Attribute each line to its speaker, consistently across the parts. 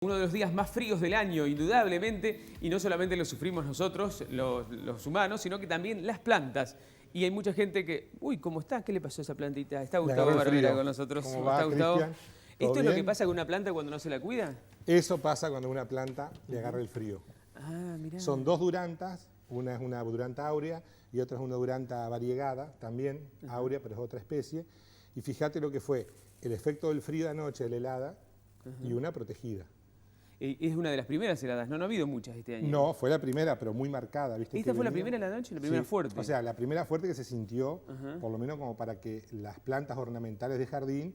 Speaker 1: Uno de los días más fríos del año, indudablemente, y no solamente lo sufrimos nosotros, los humanos, sino que también las plantas. Y hay mucha gente que, uy, ¿cómo está? ¿Qué le pasó a esa plantita? Está Gustavo Barbera con nosotros.
Speaker 2: ¿Cómo va,
Speaker 1: está Gustavo?
Speaker 2: Cristian?
Speaker 1: ¿Esto es
Speaker 2: bien?
Speaker 1: lo que pasa con una planta cuando no se la cuida?
Speaker 2: Eso pasa cuando una planta le agarra el frío.
Speaker 1: Ah, mirá.
Speaker 2: Son dos durantas, una es una duranta áurea y otra es una duranta variegada, también áurea, pero es otra especie. Y fíjate lo que fue el efecto del frío de anoche, de la helada, y una protegida.
Speaker 1: Es una de las primeras heladas, no ha habido muchas este año.
Speaker 2: No, fue la primera, pero muy marcada. ¿Viste?
Speaker 1: ¿Esta fue la
Speaker 2: venía?
Speaker 1: primera de la noche, la primera
Speaker 2: Sí.
Speaker 1: fuerte?
Speaker 2: O sea, la primera fuerte que se sintió, por lo menos como para que las plantas ornamentales de jardín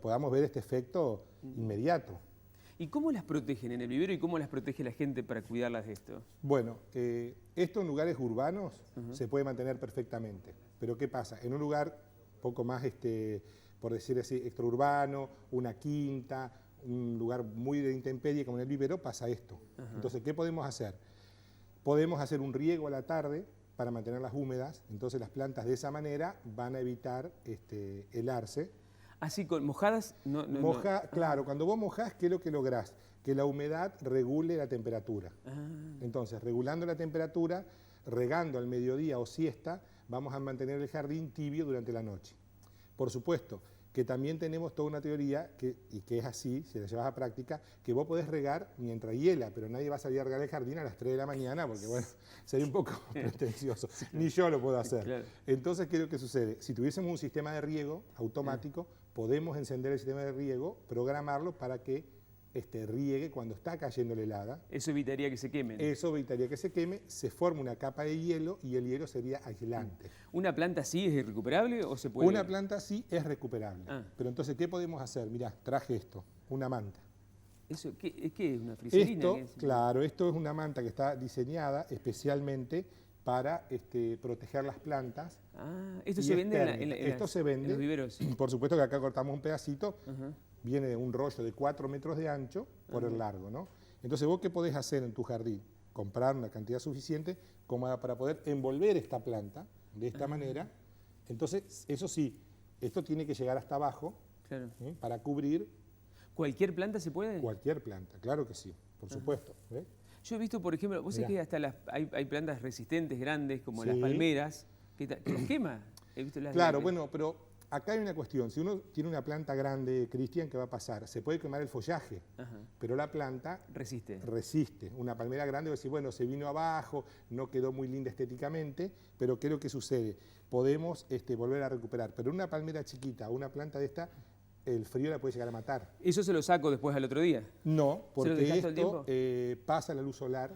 Speaker 2: podamos ver este efecto inmediato.
Speaker 1: ¿Y cómo las protegen en el vivero y cómo las protege la gente para cuidarlas de esto?
Speaker 2: Bueno, esto en lugares urbanos se puede mantener perfectamente. Pero ¿qué pasa? En un lugar poco más, por decir así, extraurbano, una quinta, un lugar muy de intemperie como en el vivero, pasa esto. Entonces, ¿qué podemos hacer? Podemos hacer un riego a la tarde para mantenerlas húmedas, entonces las plantas de esa manera van a evitar helarse.
Speaker 1: Así, con mojadas, no.
Speaker 2: Claro, cuando vos mojás, ¿qué es lo que lográs? Que la humedad regule la temperatura. Entonces, regulando la temperatura, regando al mediodía o siesta, vamos a mantener el jardín tibio durante la noche. Por supuesto, que también tenemos toda una teoría, y que es así, si la llevas a práctica, que vos podés regar mientras hiela, pero nadie va a salir a regar el jardín a las 3 de la mañana, porque bueno, sería un poco pretencioso. Ni yo lo puedo hacer. Claro. Entonces, ¿qué es lo que sucede? Si tuviésemos un sistema de riego automático, podemos encender el sistema de riego, programarlo para que riegue cuando está cayendo la helada.
Speaker 1: Eso evitaría que se quemen.
Speaker 2: Eso evitaría que se queme, se forma una capa de hielo y el hielo sería aislante.
Speaker 1: ¿Una planta así es irrecuperable o se puede...?
Speaker 2: Una planta así es recuperable. Pero entonces, ¿qué podemos hacer? Mirá, traje esto, una manta.
Speaker 1: ¿Eso qué es? ¿Una friselina?
Speaker 2: Claro, esto es una manta que está diseñada especialmente para proteger las plantas.
Speaker 1: ¿Esto se vende
Speaker 2: en
Speaker 1: los viveros?
Speaker 2: Por supuesto que acá cortamos un pedacito, viene de un rollo de 4 metros de ancho por el largo, ¿no? Entonces, ¿vos qué podés hacer en tu jardín? Comprar una cantidad suficiente como para poder envolver esta planta de esta manera. Entonces, eso sí, esto tiene que llegar hasta abajo, claro, para cubrir.
Speaker 1: ¿Cualquier planta se puede?
Speaker 2: Cualquier planta, claro que sí, por supuesto. ¿Ves?
Speaker 1: Yo he visto, por ejemplo, vos sabés que hasta hay plantas resistentes grandes, como las palmeras, que las quema. He visto
Speaker 2: claro, bueno, pero acá hay una cuestión. Si uno tiene una planta grande, Cristian, ¿qué va a pasar? Se puede quemar el follaje, pero la planta resiste. Una palmera grande, va a decir, bueno, se vino abajo, no quedó muy linda estéticamente, pero ¿qué es lo que sucede? Podemos volver a recuperar. Pero una palmera chiquita, una planta de esta, el frío la puede llegar a matar.
Speaker 1: ¿Eso se lo saco después al otro día?
Speaker 2: No, porque esto pasa la luz solar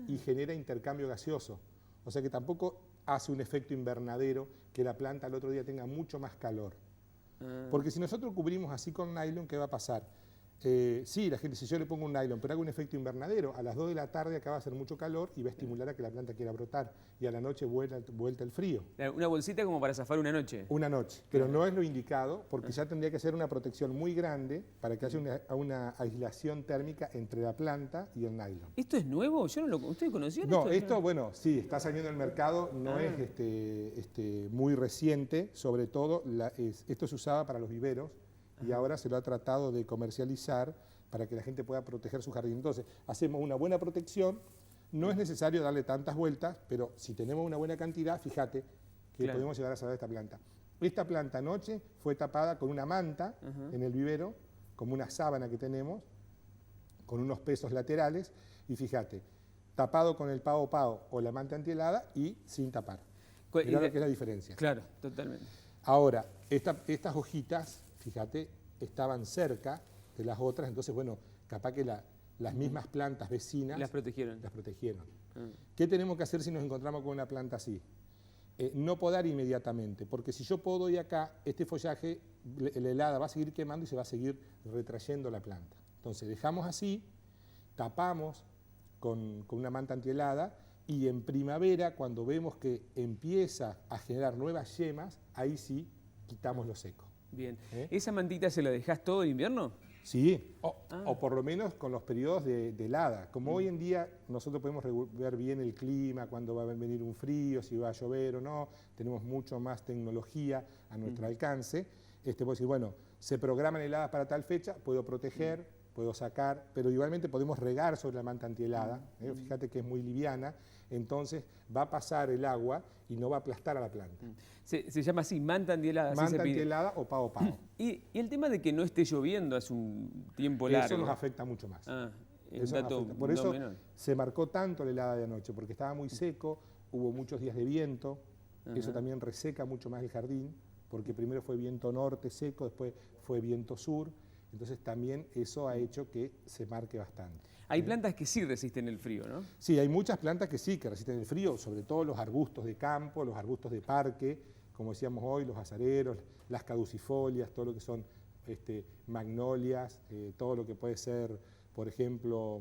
Speaker 2: y genera intercambio gaseoso. O sea que tampoco hace un efecto invernadero que la planta al otro día tenga mucho más calor. Porque si nosotros cubrimos así con nylon, ¿qué va a pasar? Sí, la gente, si yo le pongo un nylon, pero hago un efecto invernadero, a las 2 de la tarde acá va a hacer mucho calor y va a estimular a que la planta quiera brotar. Y a la noche vuelta el frío.
Speaker 1: Una bolsita como para zafar una noche.
Speaker 2: Una noche, pero no es lo indicado porque ya tendría que ser una protección muy grande para que haya una aislación térmica entre la planta y el nylon.
Speaker 1: ¿Esto es nuevo? Yo no lo... ¿Usted conoció?
Speaker 2: No, esto, bueno, sí, está saliendo al mercado, no es muy reciente, sobre todo esto se usaba para los viveros. Y ahora se lo ha tratado de comercializar para que la gente pueda proteger su jardín. Entonces, hacemos una buena protección, no es necesario darle tantas vueltas, pero si tenemos una buena cantidad, fíjate que podemos llegar a salvar esta planta. Esta planta anoche fue tapada con una manta en el vivero, como una sábana que tenemos, con unos pesos laterales, y fíjate, tapado con el pao o la manta antihelada y sin tapar. Mirá lo que es la diferencia.
Speaker 1: Claro, totalmente.
Speaker 2: Ahora, estas hojitas, fíjate, estaban cerca de las otras, entonces, bueno, capaz que las mismas plantas vecinas
Speaker 1: las protegieron.
Speaker 2: ¿Qué tenemos que hacer si nos encontramos con una planta así? No podar inmediatamente, porque si yo podo y acá, este follaje, la helada va a seguir quemando y se va a seguir retrayendo la planta. Entonces, dejamos así, tapamos con una manta antihelada y en primavera, cuando vemos que empieza a generar nuevas yemas, ahí sí quitamos lo seco.
Speaker 1: Bien. ¿Esa mantita se la dejás todo el invierno?
Speaker 2: Sí, o por lo menos con los periodos de helada. Como hoy en día nosotros podemos ver bien el clima, cuándo va a venir un frío, si va a llover o no, tenemos mucho más tecnología a nuestro alcance. Puedo decir, bueno, se programan heladas para tal fecha, puedo proteger puedo sacar, pero igualmente podemos regar sobre la manta antihelada. Fíjate que es muy liviana, entonces va a pasar el agua y no va a aplastar a la planta.
Speaker 1: Se llama así, manta antihelada. Así
Speaker 2: Manta antihelada o pao pao.
Speaker 1: Y el tema de que no esté lloviendo hace un tiempo largo.
Speaker 2: Eso nos afecta mucho más.
Speaker 1: Eso
Speaker 2: Por eso se marcó tanto la helada de anoche, porque estaba muy seco, hubo muchos días de viento, eso también reseca mucho más el jardín, porque primero fue viento norte seco, después fue viento sur, entonces también eso ha hecho que se marque bastante.
Speaker 1: Hay plantas que sí resisten el frío, ¿no?
Speaker 2: Sí, hay muchas plantas que sí, que resisten el frío, sobre todo los arbustos de campo, los arbustos de parque, como decíamos hoy, los azareros, las caducifolias, todo lo que son magnolias, todo lo que puede ser, por ejemplo,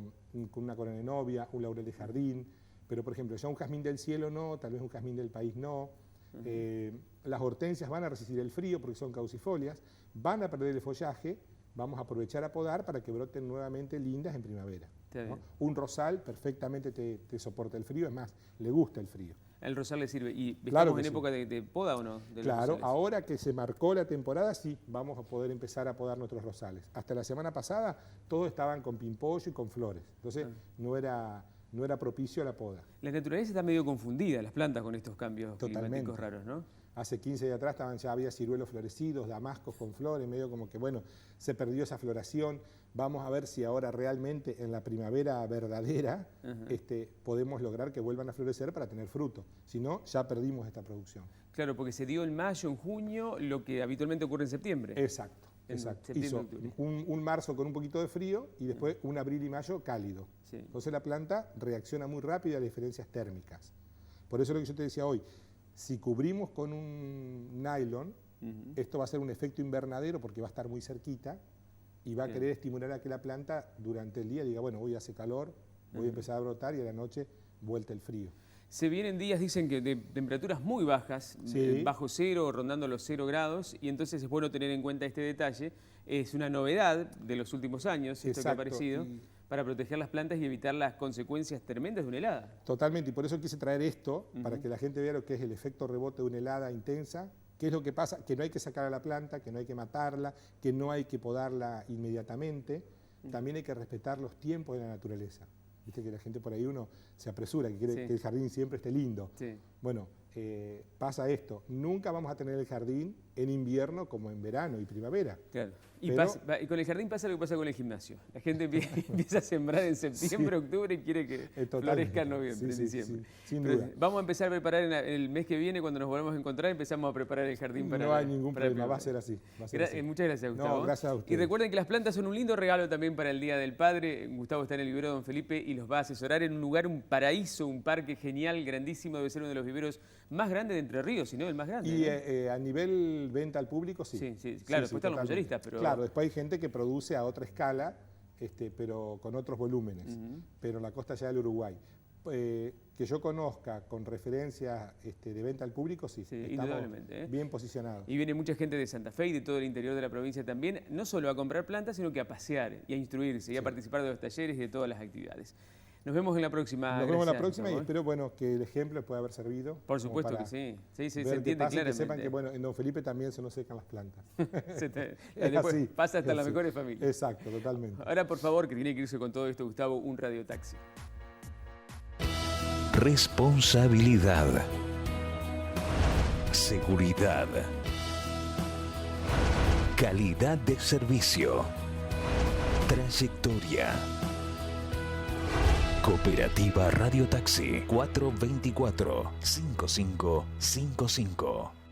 Speaker 2: una corona de novia, un laurel de jardín, pero por ejemplo, ya un jazmín del cielo no, tal vez un jazmín del país no. Las hortensias van a resistir el frío porque son caducifolias, van a perder el follaje, vamos a aprovechar a podar para que broten nuevamente lindas en primavera, ¿no? Un rosal perfectamente te soporta el frío, es más, le gusta el frío.
Speaker 1: El rosal le sirve. ¿Y
Speaker 2: claro
Speaker 1: estamos en época de poda o no?
Speaker 2: Claro, ahora que se marcó la temporada, sí, vamos a poder empezar a podar nuestros rosales. Hasta la semana pasada todos estaban con pimpollo y con flores, entonces no era propicio a la poda.
Speaker 1: La naturaleza está medio confundida, las plantas, con estos cambios climáticos raros, ¿no?
Speaker 2: Hace 15 días atrás ya había ciruelos florecidos, damascos con flores, medio como que, bueno, se perdió esa floración. Vamos a ver si ahora realmente en la primavera verdadera podemos lograr que vuelvan a florecer para tener fruto. Si no, ya perdimos esta producción.
Speaker 1: Claro, porque se dio en mayo, en junio, lo que habitualmente ocurre en septiembre.
Speaker 2: Exacto. Hizo un marzo con un poquito de frío y después un abril y mayo cálido. Sí. Entonces la planta reacciona muy rápido a las diferencias térmicas. Por eso es lo que yo te decía hoy, si cubrimos con un nylon, esto va a ser un efecto invernadero porque va a estar muy cerquita y va a querer estimular a que la planta durante el día diga, bueno, hoy hace calor, voy a empezar a brotar y a la noche vuelta el frío.
Speaker 1: Se vienen días, dicen que de temperaturas muy bajas, bajo cero, rondando los 0 grados, y entonces es bueno tener en cuenta este detalle. Es una novedad de los últimos años, esto que ha aparecido, para proteger las plantas y evitar las consecuencias tremendas de una helada.
Speaker 2: Totalmente, y por eso quise traer esto, para que la gente vea lo que es el efecto rebote de una helada intensa, qué es lo que pasa, que no hay que sacar a la planta, que no hay que matarla, que no hay que podarla inmediatamente, también hay que respetar los tiempos de la naturaleza. Viste que la gente por ahí uno se apresura, que quiere que el jardín siempre esté lindo. Bueno, pasa esto, nunca vamos a tener el jardín en invierno como en verano y primavera.
Speaker 1: Claro. Y con el jardín pasa lo que pasa con el gimnasio. La gente empieza a sembrar en septiembre, octubre y quiere que florezca en noviembre, en diciembre.
Speaker 2: Sin duda.
Speaker 1: Vamos a empezar a preparar el mes que viene, cuando nos volvamos a encontrar, empezamos a preparar el jardín para...
Speaker 2: No hay ningún problema, va a ser así.
Speaker 1: Muchas gracias, Gustavo.
Speaker 2: No, gracias a ustedes.
Speaker 1: Y recuerden que las plantas son un lindo regalo también para el Día del Padre. Gustavo está en el vivero Don Felipe y los va a asesorar en un lugar, un paraíso, un parque genial, grandísimo. Debe ser uno de los viveros más grandes de Entre Ríos, si no el más grande.
Speaker 2: Y a nivel venta al público, sí.
Speaker 1: Claro, después están los mayoristas, pero...
Speaker 2: Claro, después hay gente que produce a otra escala, pero con otros volúmenes, pero la costa allá del Uruguay. Que yo conozca con referencias de venta al público, sí,
Speaker 1: indudablemente,
Speaker 2: bien posicionados.
Speaker 1: Y viene mucha gente de Santa Fe y de todo el interior de la provincia también, no solo a comprar plantas, sino que a pasear y a instruirse y a participar de los talleres y de todas las actividades. Nos vemos en la próxima.
Speaker 2: Nos vemos en la próxima y espero que el ejemplo les pueda haber servido.
Speaker 1: Por supuesto que sí. Se entiende claramente.
Speaker 2: Que sepan que en Don Felipe también se nos secan las plantas.
Speaker 1: Después pasa hasta las mejores familias.
Speaker 2: Exacto, totalmente.
Speaker 1: Ahora, por favor, que tiene que irse con todo esto, Gustavo, un radiotaxi.
Speaker 3: Responsabilidad. Seguridad. Calidad de servicio. Trayectoria. Cooperativa Radio Taxi 424-5555.